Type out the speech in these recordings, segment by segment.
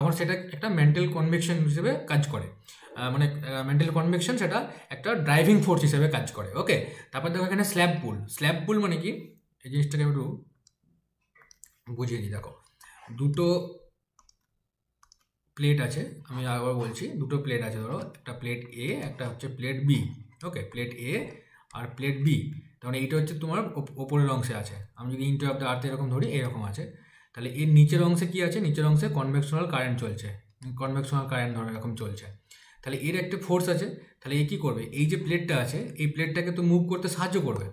তখন সেটা একটা মেন্টাল কনভেকশন হিসেবে কাজ করে। মানে মেন্টাল কনভেকশন সেটা একটা ড্রাইভিং ফোর্স হিসেবে কাজ করে। ওকে, তারপর দেখো এখানে স্ল্যাব পুল মানে কি, এই জিনিসটাকে একটু বুঝিয়ে দিই। দেখো দুটো প্লেট আছে, আমি আবার বলছি, দুটো প্লেট আছে, ধরো একটা প্লেট এ, একটা হচ্ছে প্লেট বি। ওকে, প্লেট এ আর প্লেট বি, তার মানে এইটা হচ্ছে তোমার ওপরের অংশে আছে। আমি যদি ইন্টু অফ দ্য আর্থ এরকম ধরি, এরকম আছে। তাহলে এর নিচের অংশে কি আছে, নিচের অংশে কনভেকশনাল কারেন্ট চলছে, কনভেকশনাল কারেন্ট ধরো এরকম চলছে। তাহলে এর একটা ফোর্স আছে, তাহলে এ কী করবে, এই যে প্লেটটা আছে এই প্লেটটাকে তো মুভ করতে সাহায্য করবে,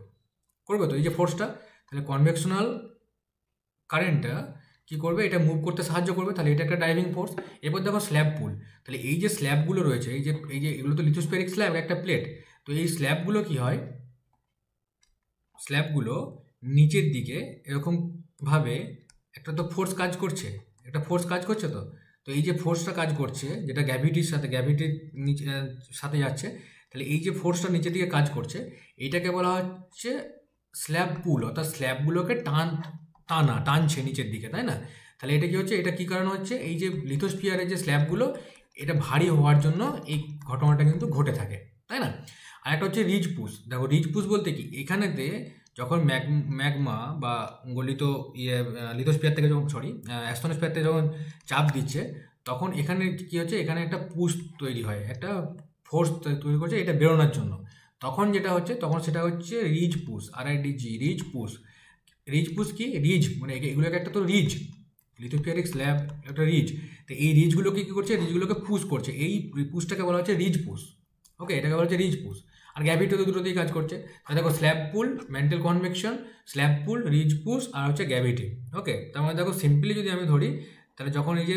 করবে তো এই যে ফোর্সটা। তাহলে কনভেকশনাল কারেন্টটা কী করবে, এটা মুভ করতে সাহায্য করবে, তাহলে এটা একটা ড্রাইভিং ফোর্স। এবার দেখো স্ল্যাব পুল, তাহলে এই যে স্ল্যাবগুলো রয়েছে, এই যে এগুলো তো লিথোস্ফেরিক স্ল্যাব, একটা প্লেট। তো এই স্ল্যাবগুলো কি হয়, স্ল্যাবগুলো নিচের দিকে এরকমভাবে একটা তো ফোর্স কাজ করছে, একটা ফোর্স কাজ করছে। তো তো এই যে ফোর্সটা কাজ করছে, যেটা গ্র্যাভিটির নিচে সাথে যাচ্ছে, তাহলে এই যে ফোর্সটা নিচের দিকে কাজ করছে, এইটাকে বলা হচ্ছে স্ল্যাব পুল, অর্থাৎ স্ল্যাবগুলোকে টানছে নিচের দিকে, তাই না? তাহলে এটা কি হচ্ছে, এটা কি কারণ হচ্ছে, এই যে লিথোস্ফিয়ারের যে স্ল্যাবগুলো এটা ভারী হওয়ার জন্য এই ঘটনাটা কিন্তু ঘটে থাকে, তাই না? আর একটা হচ্ছে রিজ পুশ। দেখো রিজ পুশ বলতে কি, এখানেতে যখন ম্যাগমা বা গলিত লিথোস্ফিয়ার থেকে যখন অ্যাস্ট্রোস্ফিয়ার থেকে যখন চাপ দিচ্ছে, তখন এখানে কি হচ্ছে, এখানে একটা পুশ তৈরি হয়, একটা ফোর্স তৈরি করছে এটা বেরোনোর জন্য। তখন যেটা হচ্ছে, তখন সেটা হচ্ছে ridge push, RIDG, ridge push. Ridge push কি, রিজ মানে এগুলোকে একটা তো রিজ, লিথোস্ফিয়ারিক স্ল্যাব একটা রিজ। তো এই রিজগুলোকে কী করছে, রিজগুলোকে পুশ করছে, এই পুশটাকে বলা হচ্ছে রিজ পুশ। ওকে, এটাকে বলা হচ্ছে রিজ পুশ। আর গ্র্যাভিটি তো দুটোতেই কাজ করছে। তাহলে দেখো স্ল্যাব পুল, মেন্টাল কনভেকশন, স্ল্যাব পুল, রিজ পুশ, আর হচ্ছে গ্র্যাভিটি। ওকে, তার মানে দেখো সিম্পলি যদি আমি ধরি, তাহলে যখন এই যে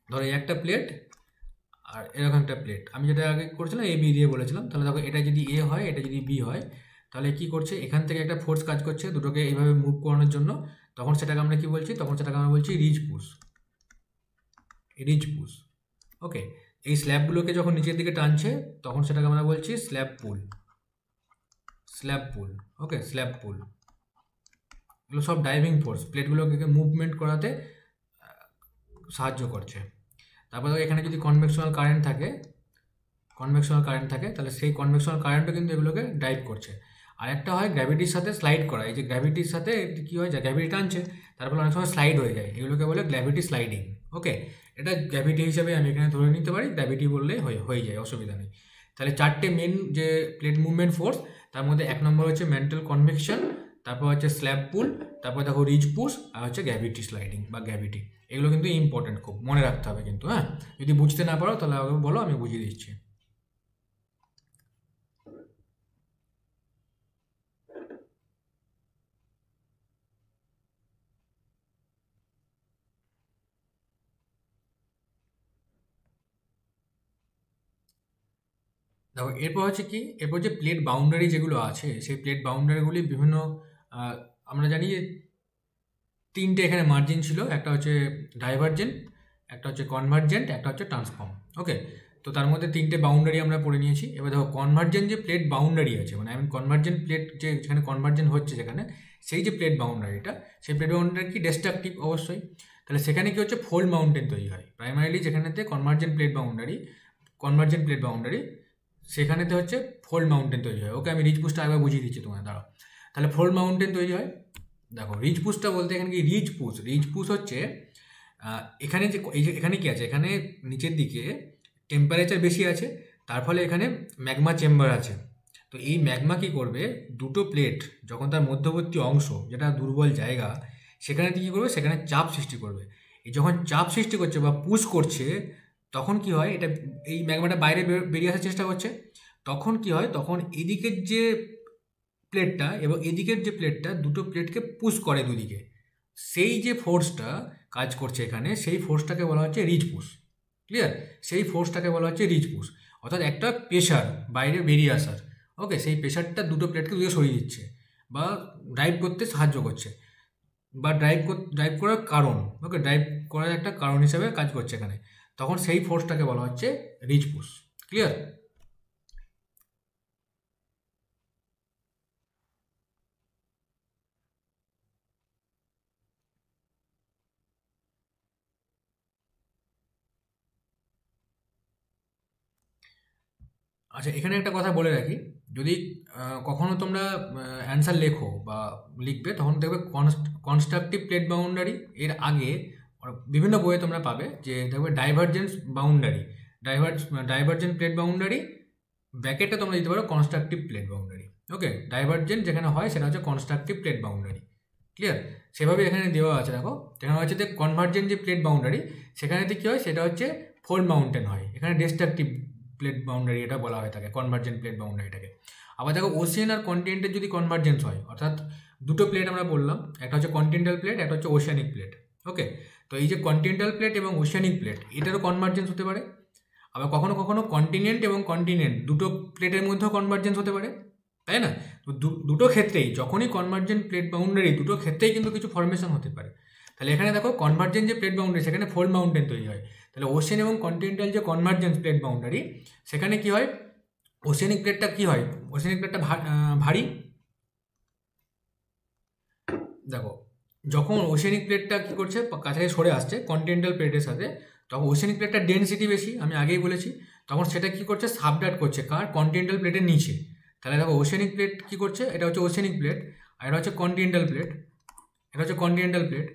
ধরো এই একটা প্লেট আর এরকম একটা প্লেট, আমি যেটা আগে করেছিলাম এ বি দিয়ে বলেছিলাম, তাহলে দেখো এটা যদি এ হয়, এটা যদি বি হয়, তাহলে কি করছে, এখান থেকে একটা ফোর্স কাজ করছে দুটোকে এইভাবে মুভ করানোর জন্য। তখন সেটাকে আমরা কি বলছি, তখন সেটাকে আমরা বলছি রিজ পুশ, রিজ পুশ। ওকে, এই স্ল্যাবগুলোকে যখন নিচের দিকে টানছে, তখন সেটাকে আমরা বলছি স্ল্যাব পুল, স্ল্যাব পুল। ওকে, স্ল্যাব পুল, এগুলো সব ড্রাইভিং ফোর্স, প্লেটগুলোকে মুভমেন্ট করাতে সাহায্য করছে। তারপরে এখানে যদি কনভেকশনাল কারেন্ট থাকে, তাহলে সেই কনভেকশনাল কারেন্টও কিন্তু এগুলোকে ড্রাইভ করছে। আর একটা হয় গ্র্যাভিটির সাথে স্লাইড করা, এই যে গ্র্যাভিটির সাথে কী হয়, যায় গ্র্যাভিটি টানছে, তার ফলে অনেক সময় স্লাইড হয়ে যায়, এগুলোকে বলে গ্র্যাভিটি স্লাইডিং। ওকে, এটা গ্র্যাভিটি হিসেবে আমি এখানে ধরে নিতে পারি, গ্র্যাভিটি বললেই হয়ে যায়, অসুবিধা নেই। তাহলে চারটে মেন যে প্লেট মুভমেন্ট ফোর্স, তার মধ্যে এক নম্বর হচ্ছে মেন্টাল কনভেকশন, তারপর হচ্ছে স্ল্যাব পুল, তারপর দেখো রিজ পুশ, আর হচ্ছে গ্র্যাভিটি স্লাইডিং বা গ্র্যাভিটি। এগুলো কিন্তু ইম্পর্টেন্ট, খুব মনে রাখতে হবে কিন্তু। হ্যাঁ, যদি বুঝতে না পারো তাহলে আমাকে বলো, আমি বুঝিয়ে দিচ্ছি। দেখো এরপর হচ্ছে কি, এরপর যে প্লেট বাউন্ডারি যেগুলো আছে, সেই প্লেট বাউন্ডারিগুলি বিভিন্ন, আমরা জানি যে তিনটে এখানে মার্জিন ছিল, একটা হচ্ছে ডাইভারজেন্ট, একটা হচ্ছে কনভার্জেন্ট, একটা হচ্ছে ট্রান্সফর্ম। ওকে, তো তার মধ্যে তিনটে বাউন্ডারি আমরা পড়ে নিয়েছি। এবার দেখো কনভার্জেন্ট যে প্লেট বাউন্ডারি আছে, মানে আমি কনভার্জেন্ট প্লেট যেখানে কনভার্জেন্ট হচ্ছে, যেখানে সেই যে প্লেট বাউন্ডারিটা, সেই প্লেট বাউন্ডারি কি ডিস্ট্রাকটিভ অবশ্যই। তাহলে সেখানে কি হচ্ছে, ফোল্ড মাউন্টেন তৈরি হয় প্রাইমারিলি, যেখানেতে কনভার্জেন্ট প্লেট বাউন্ডারি সেখানেতে হচ্ছে ফোল্ড মাউন্টেন তৈরি হয়। ওকে, আমি রিজ পুশটা একবার বুঝিয়ে দিচ্ছি তোমায়, দাঁড়াও। তাহলে ফোল্ড মাউন্টেন তৈরি হয়। দেখো রিজ পুশটা বলতে এখানে কি, রিজ পুশ হচ্ছে এখানে যে এখানে কি আছে, এখানে নিচের দিকে টেম্পারেচার বেশি আছে, তার ফলে এখানে ম্যাগমা চেম্বার আছে। তো এই ম্যাগমা কি করবে, দুটো প্লেট যখন তার মধ্যবর্তী অংশ যেটা দুর্বল জায়গা, সেখানে কি করবে, সেখানে চাপ সৃষ্টি করবে। এই যখন চাপ সৃষ্টি করছে বা পুশ করছে, তখন কি হয়, এটা এই ম্যাগমাটা বাইরে বেরিয়ে আসার চেষ্টা করছে। তখন কি হয়, তখন এদিকের যে প্লেটটা এবং এদিকের যে প্লেটটা, দুটো প্লেটকে পুশ করে দুদিকে, সেই যে ফোর্সটা কাজ করছে এখানে, সেই ফোর্সটাকে বলা হচ্ছে রিজ পুশ। ক্লিয়ার, সেই ফোর্সটাকে বলা হচ্ছে রিজ পুশ, অর্থাৎ একটা প্রেশার বাইরে বেরিয়ে আসার। ওকে, সেই প্রেশারটা দুটো প্লেটকে দূরে সরিয়ে দিচ্ছে বা ড্রাইভ করতে সাহায্য করছে, বা ড্রাইভ করার কারণ, ওকে, ড্রাইভ করার একটা কারণ হিসেবে কাজ করছে এখানে। তখন সেই ফোর্সটাকে বলা হচ্ছে রিজ পুশ। ক্লিয়ার? আচ্ছা, এখানে একটা কথা বলে রাখি, যদি কখনো তোমরা অ্যান্সার লেখো বা লিখবে, তখন দেখবে কনস্ট্রাকটিভ প্লেট বাউন্ডারি এর আগে বিভিন্ন বইয়ে তোমরা পাবে যে দেখবে divergence boundary, divergent plate boundary, ব্র্যাকেটে তোমরা দিতে পারো constructive plate boundary. Okay, divergent যেখানে হয় সেটা হচ্ছে কনস্ট্রাকটিভ প্লেট বাউন্ডারি। ক্লিয়ার? সেভাবে এখানে দেওয়া আছে, দেখো যেখানে হচ্ছে যে কনভার্জেন্ট যে প্লেট বাউন্ডারি, সেখানেতে কী হয় সেটা হচ্ছে ফোল্ড মাউন্টেন হয়, এখানে ডিস্ট্রাকটিভ প্লেট বাউন্ডারি এটা বলা হয়ে থাকে, কনভার্জেন্ট প্লেট বাউন্ডারিটাকে। আবার দেখো ওশিয়ান আর কন্টিনেন্টের যদি কনভার্জেন্স হয়, অর্থাৎ দুটো প্লেট আমরা বললাম, একটা হচ্ছে কন্টিনেন্টাল প্লেট, একটা হচ্ছে ওশিয়ানিক প্লেট। ওকে, তো এই যে কন্টিনেন্টাল প্লেট এবং ওশিয়ানিক প্লেট, এটারও কনভার্জেন্স হতে পারে। আবার কখনো কখনো কন্টিনেন্ট এবং কন্টিনেন্ট দুটো প্লেটের মধ্যেও কনভার্জেন্স হতে পারে, তাই না? তো দুটো ক্ষেত্রেই যখনই কনভার্জেন্ট প্লেট বাউন্ডারি, দুটো ক্ষেত্রেই কিন্তু কিছু ফরমেশন হতে পারে। তাহলে এখানে দেখো কনভার্জেন্ট যে প্লেট বাউন্ডারি, সেখানে ফোল্ড মাউন্টেন তৈরি হয়। তাহলে ওশেন এবং কন্টিনেন্টাল যে কনভার্জেন্স প্লেট বাউন্ডারি, সেখানে কি হয়, ওশেনিক প্লেটটা কি হয়, ওশেনিক প্লেটটা ভারী। দেখো যখন ওশেনিক প্লেটটা কী করছে, কাছাকাছি সরে আসছে কন্টিনেন্টাল প্লেটের সাথে, তখন ওশেনিক প্লেটটার ডেনসিটি বেশি, আমি আগেই বলেছি, তখন সেটা কী করছে, সাবডাক্ট করছে কার, কন্টিনেন্টাল প্লেটের নিচে। তাহলে দেখো ওশেনিক প্লেট কী করছে, এটা হচ্ছে ওশেনিক প্লেট, আর এটা হচ্ছে কন্টিনেন্টাল প্লেট, এটা হচ্ছে কন্টিনেন্টাল প্লেট।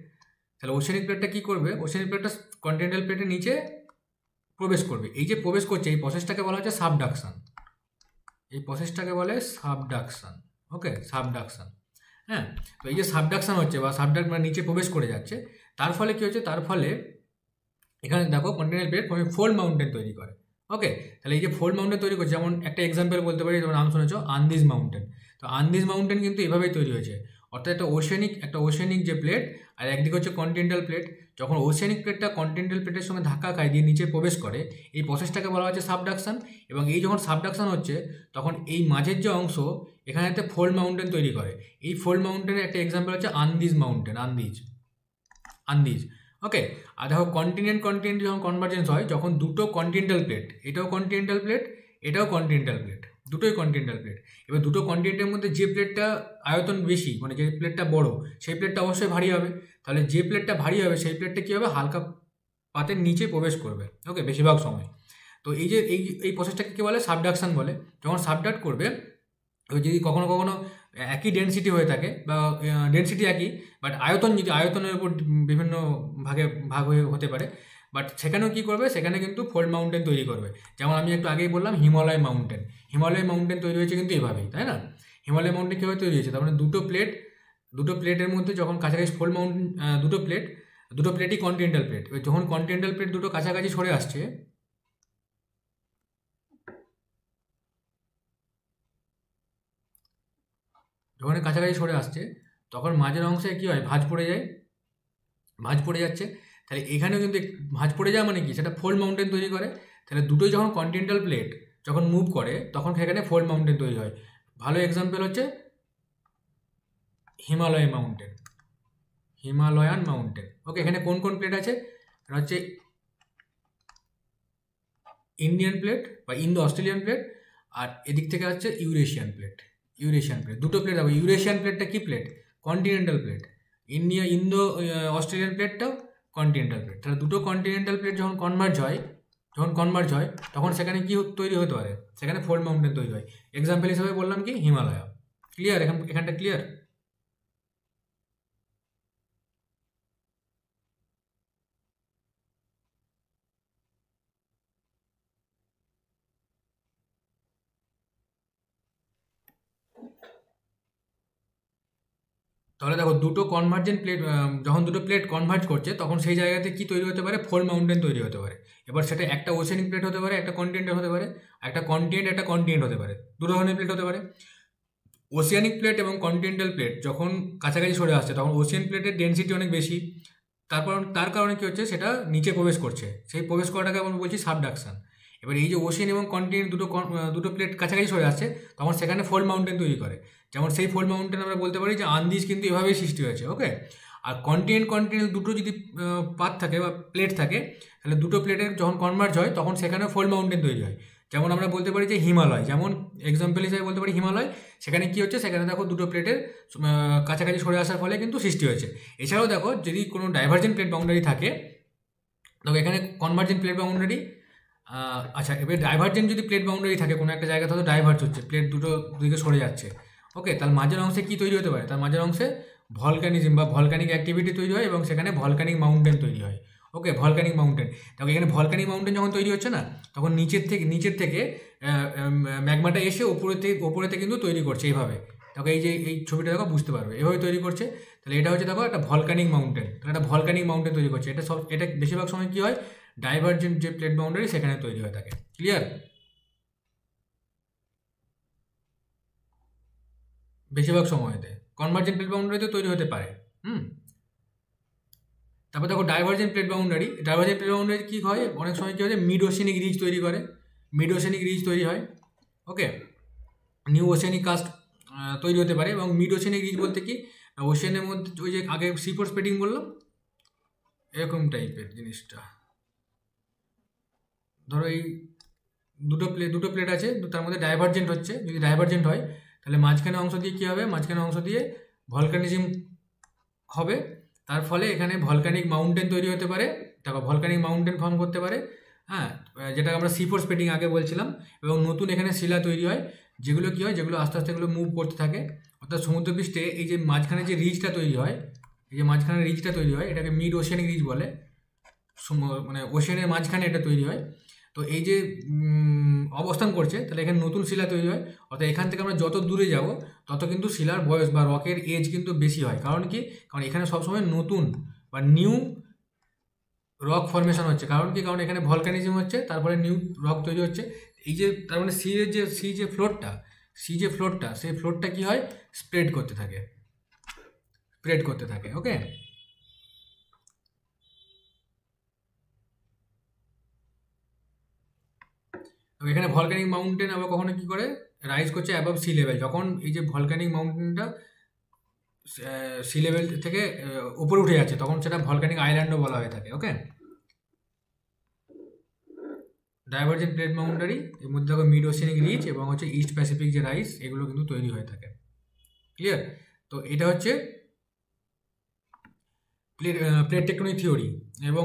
তাহলে ওশেনিক প্লেটটা কী করবে, ওশেনিক প্লেটটা কন্টিনেন্টাল প্লেটের নিচে প্রবেশ করবে। এই যে প্রবেশ করছে, এই প্রসেসটাকে বলা হচ্ছে সাবডাকশন, এই প্রসেসটাকে বলে সাবডাকশন। ওকে, সাবডাকশন। হ্যাঁ, তো এই যে সাবডাকশন হচ্ছে বা মানে নিচে প্রবেশ করে যাচ্ছে, তার ফলে কী হচ্ছে, তার ফলে এখানে দেখো কন্টিনেন্টাল প্লেট ফোল্ড মাউন্টেন তৈরি করে। ওকে, তাহলে এই যে ফোল্ড মাউন্টেন তৈরি করছে, যেমন একটা এক্সাম্পল বলতে পারি, যেমন নাম শুনেছো আন্দিজ মাউন্টেন। তো আন্দিজ মাউন্টেন কিন্তু এভাবেই তৈরি হয়েছে, অর্থাৎ একটা ওশেনিক যে প্লেট, আর একদিকে হচ্ছে কন্টিনেন্টাল প্লেট। যখন ওশেনিক প্লেটটা কন্টিনেন্টাল প্লেটের সঙ্গে ধাক্কা খায়, দিয়ে নিচে প্রবেশ করে, এই প্রসেসটাকে বলা হচ্ছে সাবডাকশন। এবং এই যখন সাবডাকশন হচ্ছে, তখন এই মাঝের যে অংশ, এখানেতে ফোল্ড মাউন্টেন তৈরি করে। এই ফোল্ড মাউন্টেনের একটা এক্সাম্পল হচ্ছে আন্দিজ মাউন্টেন, আন্দিজ। ওকে, আর দেখো কন্টিনেন্ট যখন কনভার্জেন্স হয়, যখন দুটো কন্টিনেন্টাল প্লেট, এটাও কন্টিনেন্টাল প্লেট, এটাও কন্টিনেন্টাল প্লেট, দুটোই কন্টিনেন্টাল প্লেট। এবার দুটো কন্টিনেন্টের মধ্যে যে প্লেটটা আয়তন বেশি, মানে যে প্লেটটা বড়, সেই প্লেটটা অবশ্যই ভারী হবে। তাহলে যে প্লেটটা ভারী হবে, সেই প্লেটটা কী হবে, হালকা পাতের নিচে প্রবেশ করবে। ওকে, বেশিরভাগ সময়। তো এই যে এই প্রসেসটাকে কী বলে, সাবডাকশন বলে। যখন সাবডাক্ট করবে, যদি কখনো কখনো একই ডেনসিটি হয়ে থাকে, বা ডেনসিটি একই, বাট আয়তনের উপর বিভিন্ন ভাগ হয়ে হতে পারে, বাট সেখানেও কী করবে, সেখানে কিন্তু ফোল্ড মাউন্টেন তৈরি করবে। যেমন আমি একটু আগেই বললাম হিমালয় মাউন্টেন তৈরি হয়েছে কিন্তু এভাবেই, তাই না? হিমালয় মাউন্টেন কীভাবে তৈরি হয়েছে, তার মানে দুটো প্লেটের মধ্যে যখন কাছাকাছি ফোল্ড মাউন্টেন, দুটো প্লেটই কন্টিনেন্টাল প্লেট, যখন কন্টিনেন্টাল প্লেট দুটো কাছাকাছি সরে আসছে, যখন কাছাকাছি সরে আসছে, তখন মাঝের অংশে কী হয়, ভাঁজ পড়ে যাচ্ছে। তাহলে এখানেও কিন্তু ভাঁজ পড়ে যাওয়া মানে কি, সেটা ফোল্ড মাউন্টেন তৈরি করে। তাহলে দুটোই যখন কন্টিনেন্টাল প্লেট যখন মুভ করে, তখন সেখানে ফোল্ড মাউন্টেন তৈরি হয়। ভালো এক্সাম্পল হচ্ছে হিমালয়ান মাউন্টেন। ওকে, এখানে কোন কোন প্লেট আছে, এটা হচ্ছে ইন্ডিয়ান প্লেট বা ইন্দো অস্ট্রেলিয়ান প্লেট, আর এদিক থেকে হচ্ছে ইউরেশিয়ান প্লেট। দুটো প্লেট হবে। ইউরেশিয়ান প্লেটটা কি plate, continental plate. Indo Australian প্লেটটাও কন্টিনেন্টাল প্লেট। তাহলে দুটো কন্টিনেন্টাল প্লেট যখন কনভার্জ হয়, তখন সেখানে কি তৈরি হতে পারে, সেখানে ফোল্ড মাউন্টেন তৈরি হয়। এক্সাম্পল হিসেবে বললাম কি, হিমালয়। ক্লিয়ার? এখানটা ক্লিয়ার? তাহলে দেখো দুটো কনভার্জেন্ট প্লেট, যখন দুটো প্লেট কনভার্জ করছে, তখন সেই জায়গাতে কি তৈরি হতে পারে, ফোল্ড মাউন্টেন তৈরি হতে পারে। এবার সেটা একটা ওশেনিক প্লেট হতে পারে, একটা কন্টিনেন্টাল হতে পারে, একটা কন্টিনেন্ট হতে পারে, দুটো ধরনের প্লেট হতে পারে। ওশিয়ানিক প্লেট এবং কন্টিনেন্টাল প্লেট যখন কাছাকাছি সরে আসছে, তখন ওশিয়ান প্লেটের ডেনসিটি অনেক বেশি, তার কারণে কী হচ্ছে, সেটা নিচে প্রবেশ করছে। সেই প্রবেশ করাটাকে আমরা বলছি সাবডাকশন। এবার এই যে ওশেন এবং কন্টিনেন্ট দুটো প্লেট কাছাকাছি সরে আসছে, তখন সেখানে ফোল্ড মাউন্টেন তৈরি করে। যেমন সেই ফোল্ড মাউন্টেন আমরা বলতে পারি যে আন্দিজ কিন্তু এভাবেই সৃষ্টি হয়েছে। ওকে, আর কন্টিনেন্ট দুটো যদি পাত থাকে বা প্লেট থাকে, তাহলে দুটো প্লেটের যখন কনভার্জ হয়, তখন সেখানে ফোল্ড মাউন্টেন তৈরি হয়। যেমন আমরা বলতে পারি যে হিমালয়, যেমন এক্সাম্পল হিসেবে বলতে পারি হিমালয়। সেখানে কী হচ্ছে, সেখানে দেখো দুটো প্লেটের কাছাকাছি সরে আসার ফলে কিন্তু সৃষ্টি হয়েছে। এছাড়াও দেখো যদি কোনো ডাইভার্জেন্ট প্লেট বাউন্ডারি থাকে, তবে এখানে কনভার্জেন্ট প্লেট বাউন্ডারি আচ্ছা, এবার ডাইভারজেন্ট যদি প্লেট বাউন্ডারি থাকে, কোনো একটা জায়গা থেকে ডাইভার্জ হচ্ছে, প্লেট দুটো দিকে সরে যাচ্ছে, ওকে, তার মাঝের অংশে কী তৈরি হতে পারে? তার মাঝের অংশে ভলকানিজম বা ভলকানিক অ্যাক্টিভিটি তৈরি হয় এবং সেখানে ভলকানিক মাউন্টেন তৈরি হয়। ওকে, ভলকানিক মাউন্টেন। তখন এখানে ভলকানিক মাউন্টেন যখন তৈরি হচ্ছে না, তখন নিচের থেকে ম্যাগমাটা এসে ওপরেতে কিন্তু তৈরি করছে এইভাবে। তখন এই ছবিটা দেখো, বুঝতে পারবে, এভাবে তৈরি করছে। তাহলে এটা হচ্ছে দেখো একটা ভলকানিক মাউন্টেন, তাহলে একটা ভলকানিক মাউন্টেন তৈরি করছে। এটা বেশিরভাগ সময় কী হয়, ডাইভারজেন্ট যে প্লেট বাউন্ডারি সেখানে তৈরি হয়ে থাকে। ক্লিয়ার? বেশিরভাগ সময়তে কনভার্জেন্ট প্লেট বাউন্ডারিতে তৈরি হতে পারে। হুম। তারপর দেখো divergent plate boundary. Divergent plate boundary কী হয়, অনেক সময় কী হয়, মিড ওশেনিক রিজ তৈরি করে, মিড ওশেনিক রিজ তৈরি হয়। ওকে, নিউ ওশেনিক কাস্ট তৈরি হতে পারে। এবং মিড ওশেনিক রিজ বলতে কি, ওশেনের মধ্যে ওই যে আগে সিপোর স্প্রেডিং বললাম, এরকম টাইপের জিনিসটা। ধরো এই দুটো প্লেট আছে, তার মধ্যে ডাইভারজেন্ট হচ্ছে, যদি ডাইভারজেন্ট হয় তাহলে মাঝখানে অংশ দিয়ে কী হবে, মাঝখানে অংশ দিয়ে ভলকানিজম হবে। তার ফলে এখানে ভলকানিক মাউন্টেন তৈরি হতে পারে, তারপর ভলকানিক মাউন্টেন ফর্ম করতে পারে। হ্যাঁ, যেটা আমরা সিফোর স্প্রেডিং আগে বলছিলাম। এবং নতুন এখানে শিলা তৈরি হয়, যেগুলো কী হয়, যেগুলো আস্তে আস্তে এগুলো মুভ করতে থাকে। অর্থাৎ সমুদ্রপৃষ্ঠে এই যে মাঝখানে যে রিজটা তৈরি হয়, এই যে মাঝখানে রিজটা তৈরি হয়, এটাকে মিড ওশেনিক রিজ বলে। মানে ওশেনের মাঝখানে এটা তৈরি হয়। তো এই যে অবস্থান করছে, তাহলে এখানে নতুন শিলা তৈরি হয়। অর্থাৎ এখান থেকে আমরা যত দূরে যাব, তত কিন্তু শিলার বয়স বা রকের এজ কিন্তু বেশি হয়। কারণ কি, কারণ এখানে সবসময় নতুন বা নিউ রক ফরমেশন হচ্ছে। কারণ কি, কারণ এখানে ভলকানিজম হচ্ছে, তারপরে নিউ রক তৈরি হচ্ছে। এই যে তার মানে সি যে ফ্লোরটা সেই ফ্লোরটা কী হয়, স্প্রেড করতে থাকে। ওকে, এখানে ভলকানিক মাউন্টেন আবার কখনো কী করে, রাইজ করছে অ্যাবভ সি লেভেল। যখন এই যে ভলকানিক মাউন্টেনটা সি লেভেল থেকে উপরে উঠে যাচ্ছে, তখন সেটা ভলকানিক আইল্যান্ডও বলা হয়ে থাকে। ওকে, ডাইভারজেন্ট প্লেট বাউন্ডারি এর মধ্যে দেখো মিড ওশেনিক রিজ এবং হচ্ছে ইস্ট প্যাসিফিক যে রাইস, এগুলো কিন্তু তৈরি হয়ে থাকে। ক্লিয়ার? তো এটা হচ্ছে প্লেট টেকটনিক থিওরি। এবং